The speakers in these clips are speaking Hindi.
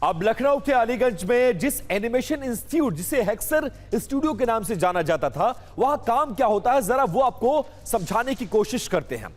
अब लखनऊ के अलीगंज में जिस एनिमेशन इंस्टीट्यूट जिसे हेक्सर स्टूडियो के नाम से जाना जाता था, वहां काम क्या होता है जरा वो आपको समझाने की कोशिश करते हैं।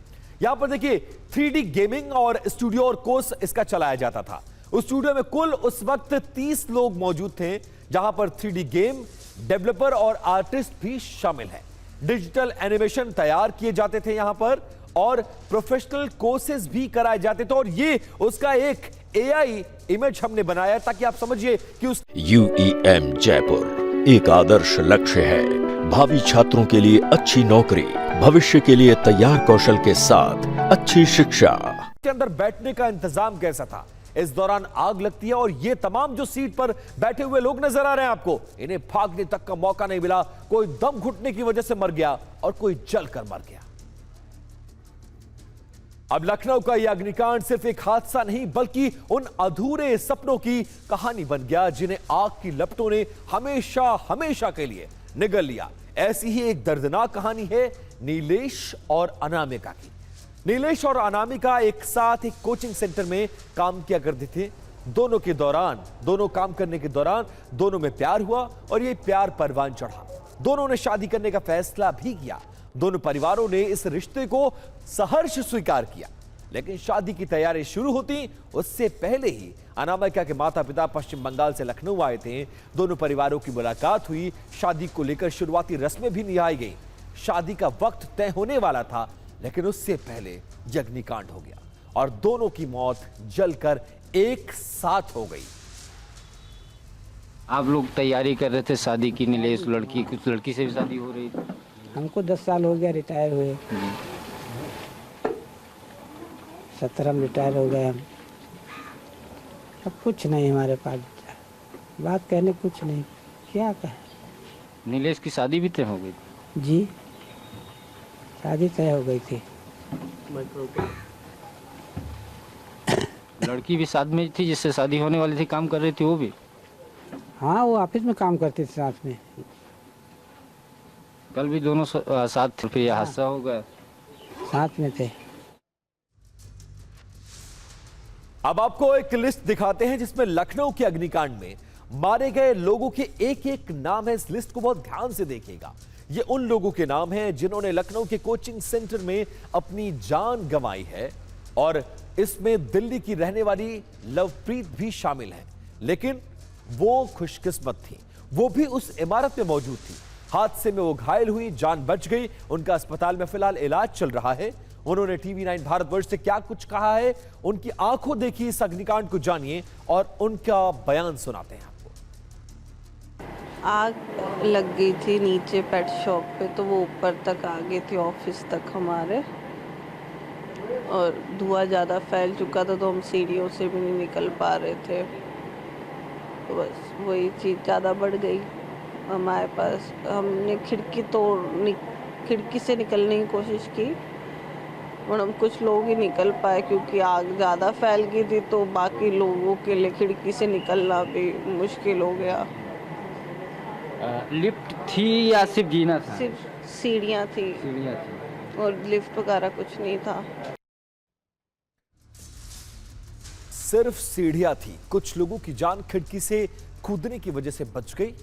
यहां पर देखिए 3D गेमिंग और स्टूडियो और कोर्स इसका चलाया जाता था। उस स्टूडियो में कुल उस वक्त 30 लोग मौजूद थे, जहां पर 3D गेम डेवलपर और आर्टिस्ट भी शामिल हैं। डिजिटल एनिमेशन तैयार किए जाते थे यहां पर और प्रोफेशनल कोर्सेज भी कराए जाते थे। और ये उसका एक AI इमेज हमने बनाया ताकि आप समझिए कि उस UEM जयपुर एक आदर्श लक्ष्य है। भावी छात्रों के लिए अच्छी नौकरी, भविष्य के लिए तैयार कौशल के साथ अच्छी शिक्षा के अंदर बैठने का इंतजाम कैसा था। इस दौरान आग लगती है और ये तमाम जो सीट पर बैठे हुए लोग नजर आ रहे हैं आपको, इन्हें भागने तक का मौका नहीं मिला। कोई दम घुटने की वजह से मर गया और कोई जलकर मर गया। अब लखनऊ का यह अग्निकांड सिर्फ एक हादसा नहीं बल्कि उन अधूरे सपनों की कहानी बन गया जिन्हें आग की लपटों ने हमेशा हमेशा के लिए निगल लिया। ऐसी ही एक दर्दनाक कहानी है नीलेश और अनामिका की। नीलेश और अनामिका एक साथ एक कोचिंग सेंटर में काम किया करते थे। दोनों काम करने के दौरान दोनों में प्यार हुआ और ये प्यार परवान चढ़ा। दोनों ने शादी करने का फैसला भी किया। दोनों परिवारों ने इस रिश्ते को सहर्ष स्वीकार किया, लेकिन शादी की तैयारी शुरू होती उससे पहले ही अनामिका के माता पिता पश्चिम बंगाल से लखनऊ आए थे। दोनों परिवारों की मुलाकात हुई। शादी को लेकर शुरुआती रस्में भी निभाई गई। शादी का वक्त तय होने वाला था, लेकिन उससे पहले अग्निकांड हो गया और दोनों की मौत जलकर एक साथ हो गई। आप लोग तैयारी कर रहे थे शादी की, नीलेश लड़की कुछ लड़की से भी शादी हो रही थी। हमको 10 साल हो गया रिटायर हुए। 17 में रिटायर हो गए हम। अब कुछ नहीं हमारे पास, बात कहने कुछ नहीं, क्या कहें। नीलेश की शादी भी तय हो गई थी? जी, शादी तय हो गई थी। लड़की भी साथ में थी जिससे शादी होने वाली थी, काम कर रही थी वो भी? हाँ, वो ऑफिस में काम करती थी साथ में। कल भी दोनों साथ थे, फिर यह हादसा हो गया। साथ में थे। अब आपको एक लिस्ट दिखाते हैं जिसमें लखनऊ के अग्निकांड में मारे गए लोगों के एक एक नाम है। इस लिस्ट को बहुत ध्यान से देखिएगा। ये उन लोगों के नाम हैं जिन्होंने लखनऊ के कोचिंग सेंटर में अपनी जान गंवाई है और इसमें दिल्ली की रहने वाली लवप्रीत भी शामिल है। लेकिन वो खुशकिस्मत थी, वो भी उस इमारत में मौजूद थी। हादसे में वो घायल हुई, जान बच गई। उनका अस्पताल में फिलहाल इलाज चल रहा है। उन्होंने TV9 भारतवर्ष से क्या कुछ कहा है, उनकी आंखों देखी इस अग्निकांड को जानिए और उनका बयान सुनाते हैं आपको। आग लग गई थी नीचे पेट शॉप पे, तो वो ऊपर तक आ गई थी ऑफिस तक हमारे, और धुआं ज़्यादा फैल चुका था तो हम सीढ़ियों से भी नहीं निकल पा रहे थे। तो बस वही चीज़ ज़्यादा बढ़ गई हमारे पास। हमने खिड़की से निकलने की कोशिश की और हम कुछ लोग ही निकल पाए क्योंकि आग ज़्यादा फैल गई थी, तो बाकी लोगों के लिए खिड़की से निकलना भी मुश्किल हो गया। लिफ्ट थी या सिर्फ जीना था? सिर्फ सीढ़ियाँ थी और लिफ्ट वगैरह कुछ नहीं था। सिर्फ सीढ़ियां थी। कुछ लोगों की जान खिड़की से कूदने की वजह से बच गई,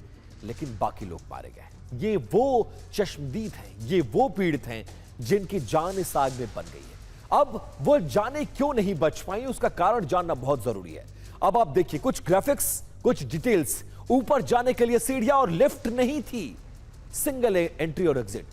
लेकिन बाकी लोग मारे गए। ये वो चश्मदीद हैं, ये वो पीड़ित हैं जिनकी जान इस आग में बन गई है। अब वो जाने क्यों नहीं बच पाई, उसका कारण जानना बहुत जरूरी है। अब आप देखिए कुछ ग्राफिक्स, कुछ डिटेल्स। ऊपर जाने के लिए सीढ़ियां और लिफ्ट नहीं थी, सिंगल एंट्री और एग्जिट।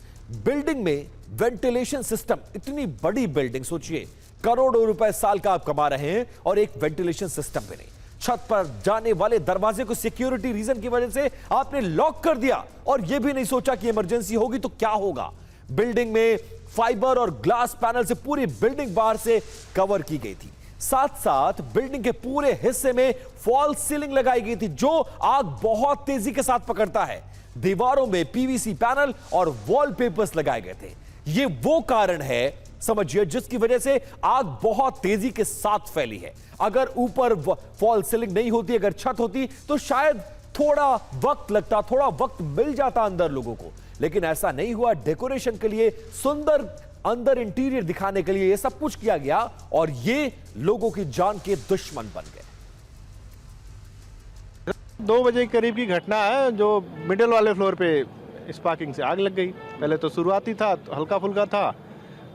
बिल्डिंग में वेंटिलेशन सिस्टम, इतनी बड़ी बिल्डिंग सोचिए, करोड़ों रुपए साल का आप कमा रहे हैं और एक वेंटिलेशन सिस्टम भी नहीं। छत पर जाने वाले दरवाजे को सिक्योरिटी रीजन की वजह से आपने लॉक कर दिया और यह भी नहीं सोचा कि इमरजेंसी होगी तो क्या होगा। बिल्डिंग में फाइबर और ग्लास पैनल से पूरी बिल्डिंग बाहर से कवर की गई थी। साथ साथ बिल्डिंग के पूरे हिस्से में फॉल्स सीलिंग लगाई गई थी जो आग बहुत तेजी के साथ पकड़ता है। दीवारों में PVC पैनल और वॉलपेपर्स लगाए गए थे। यह वो कारण है, समझिए, जिसकी वजह से आग बहुत तेजी के साथ फैली है। अगर ऊपर फॉल सीलिंग नहीं होती, अगर छत होती तो शायद थोड़ा वक्त लगता, थोड़ा वक्त मिल जाता अंदर लोगों को, लेकिन ऐसा नहीं हुआ। डेकोरेशन के लिए, सुंदर अंदर इंटीरियर दिखाने के लिए यह सब कुछ किया गया और ये लोगों की जान के दुश्मन बन गए। 2 बजे के करीब की घटना है, जो मिडिल वाले फ्लोर पे स्पार्किंग से आग लग गई। पहले तो शुरुआती था, तो हल्का फुल्का था।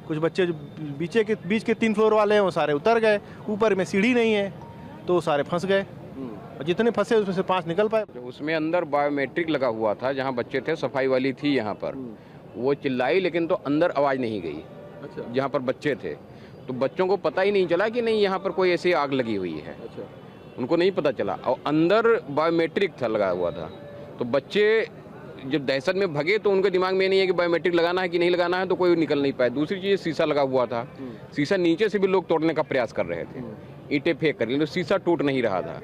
कुछ बच्चे जो बीच के 3 फ्लोर वाले हैं वो सारे उतर गए। ऊपर में सीढ़ी नहीं है तो सारे फंस गए, और जितने फंसे उसमें से 5 निकल पाए। उसमें अंदर बायोमेट्रिक लगा हुआ था, जहाँ बच्चे थे, सफाई वाली थी यहाँ पर, वो चिल्लाई लेकिन तो अंदर आवाज़ नहीं गई। अच्छा। जहाँ पर बच्चे थे तो बच्चों को पता ही नहीं चला कि नहीं यहाँ पर कोई ऐसी आग लगी हुई है। अच्छा। उनको नहीं पता चला, और अंदर बायोमेट्रिक था लगा हुआ था। तो बच्चे जब दहशत में भगे तो उनके दिमाग में नहीं है कि बायोमेट्रिक लगाना है कि नहीं लगाना है, तो कोई निकल नहीं पाए। दूसरी चीज़, शीशा लगा हुआ था, शीशा नीचे से भी लोग तोड़ने का प्रयास कर रहे थे, ईंटें फेंक कर, लेकिन शीशा टूट नहीं रहा था।